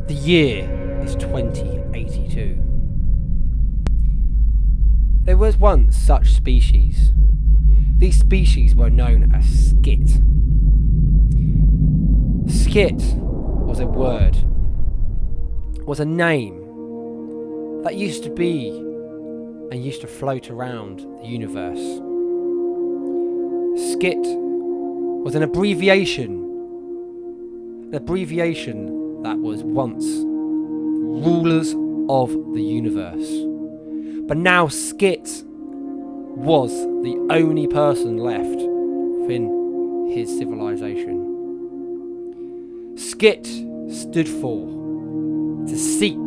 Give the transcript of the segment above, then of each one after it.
The year is 2082. There was once such species. These species were known as S.k.I.T. S.k.I.T. was a word, was a name that used to be and used to float around the universe. S.k.I.T. was an abbreviation that was once rulers of the universe. But now S.k.I.T. was the only person left within his civilization. S.k.I.T. stood for to seek,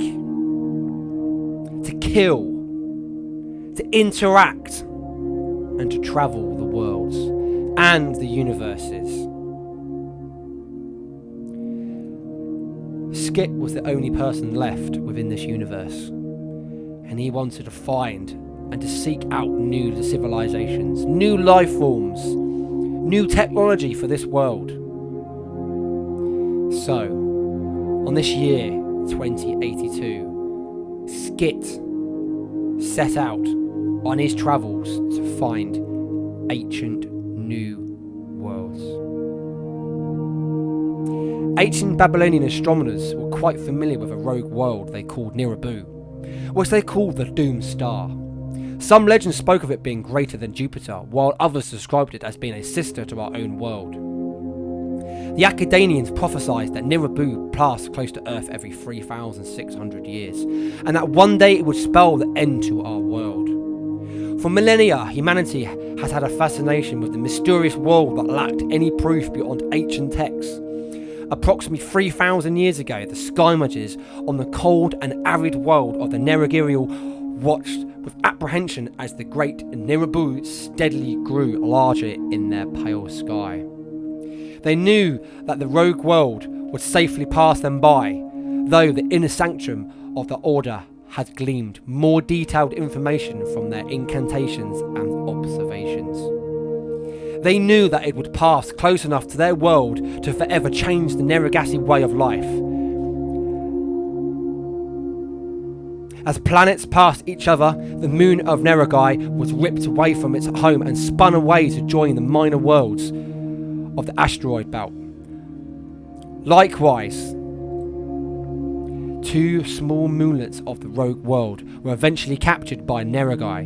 to kill, to interact, and to travel the worlds and the universes. S.k.I.T. was the only person left within this universe, and he wanted to find and to seek out new civilizations, new life forms, new technology for this world. So, on this year, 2082, S.k.I.T. set out on his travels to find ancient new worlds. Ancient Babylonian astronomers were quite familiar with a rogue world they called Nibiru, which they called the Doomed Star. Some legends spoke of it being greater than Jupiter, while others described it as being a sister to our own world. The Akkadians prophesied that Nibiru passed close to Earth every 3,600 years, and that one day it would spell the end to our world. For millennia, humanity has had a fascination with the mysterious world that lacked any proof beyond ancient texts. Approximately 3,000 years ago, the sky mages on the cold and arid world of the Nerigirial watched with apprehension as the great Nibiru steadily grew larger in their pale sky. They knew that the rogue world would safely pass them by, though the inner sanctum of the Order had gleaned more detailed information from their incantations and observations. They knew that it would pass close enough to their world to forever change the Neragasi way of life. As planets passed each other, the moon of Neragai was ripped away from its home and spun away to join the minor worlds of the asteroid belt. Likewise, two small moonlets of the rogue world were eventually captured by Neragai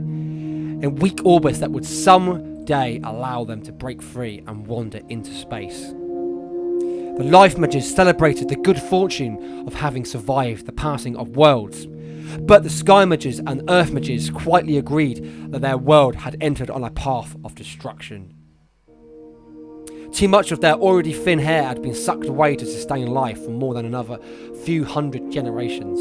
in weak orbits that would someday allow them to break free and wander into space. The Life Mages celebrated the good fortune of having survived the passing of worlds, but the Sky Mages and Earth Mages quietly agreed that their world had entered on a path of destruction. Too much of their already thin hair had been sucked away to sustain life for more than another few hundred generations.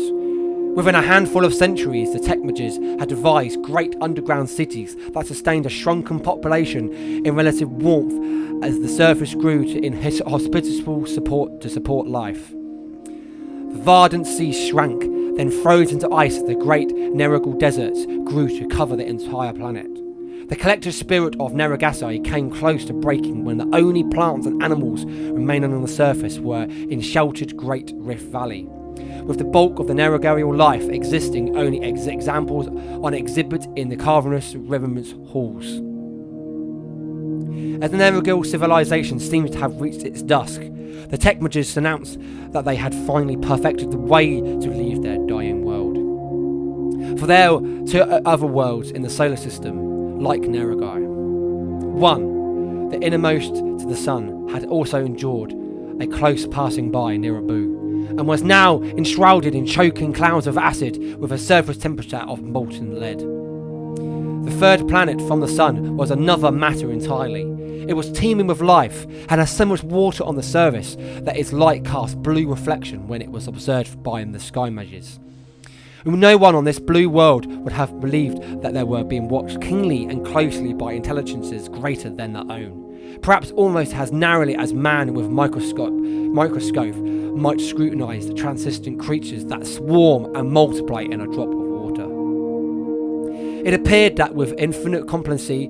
Within a handful of centuries, the Tech Mages had devised great underground cities that sustained a shrunken population in relative warmth as the surface grew to inhospitable support life. The Vardant Sea shrank, then froze into ice as the great Nerigal deserts grew to cover the entire planet. The collective spirit of Neragasi came close to breaking when the only plants and animals remaining on the surface were in sheltered Great Rift Valley, with the bulk of the Neragarial life existing only as examples on exhibit in the cavernous Remembrance Halls. As the Neragal civilization seems to have reached its dusk, the Tech Mages announced that they had finally perfected the way to leave their dying world. For there are two other worlds in the solar system, like Neragai. One, the innermost to the sun, had also endured a close passing by Nibiru, and was now enshrouded in choking clouds of acid with a surface temperature of molten lead. The third planet from the sun was another matter entirely. It was teeming with life, and had so much water on the surface that its light cast blue reflection when it was observed by the Sky Mages. No one on this blue world would have believed that they were being watched keenly and closely by intelligences greater than their own, perhaps almost as narrowly as man with microscope might scrutinise the transcendent creatures that swarm and multiply in a drop of water. It appeared that with infinite complacency,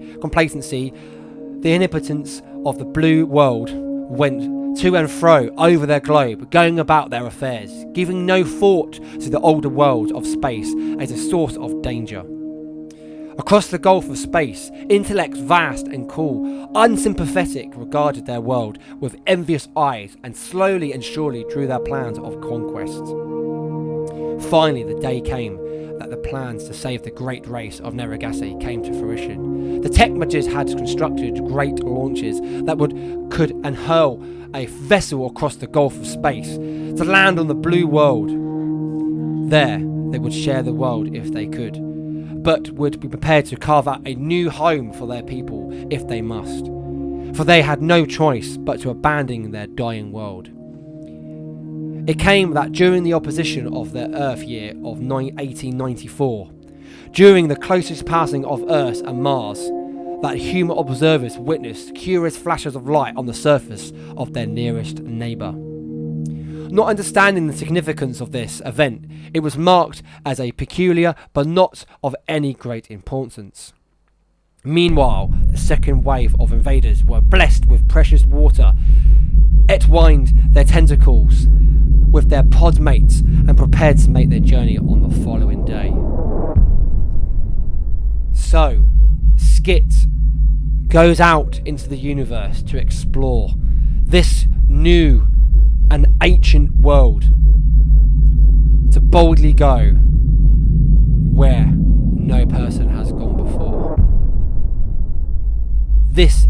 the inhabitants of the blue world went to and fro over their globe, going about their affairs, giving no thought to the older world of space as a source of danger. Across the gulf of space, intellects vast and cool, unsympathetic, regarded their world with envious eyes and slowly and surely drew their plans of conquest. Finally, the day came that the plans to save the great race of Neragase came to fruition. The tech magers had constructed great launches that could hurl a vessel across the gulf of space to land on the blue world. There, they would share the world if they could, but would be prepared to carve out a new home for their people if they must, for they had no choice but to abandon their dying world. It came that during the opposition of the Earth year of 1894, during the closest passing of Earth and Mars, that human observers witnessed curious flashes of light on the surface of their nearest neighbour. Not understanding the significance of this event, it was marked as a peculiar but not of any great importance. Meanwhile, the second wave of invaders were blessed with precious water, entwined their tentacles with their pod mates and prepared to make their journey on the following day. So, S.K.I.T goes out into the universe to explore this new and ancient world, to boldly go where no person has gone before. This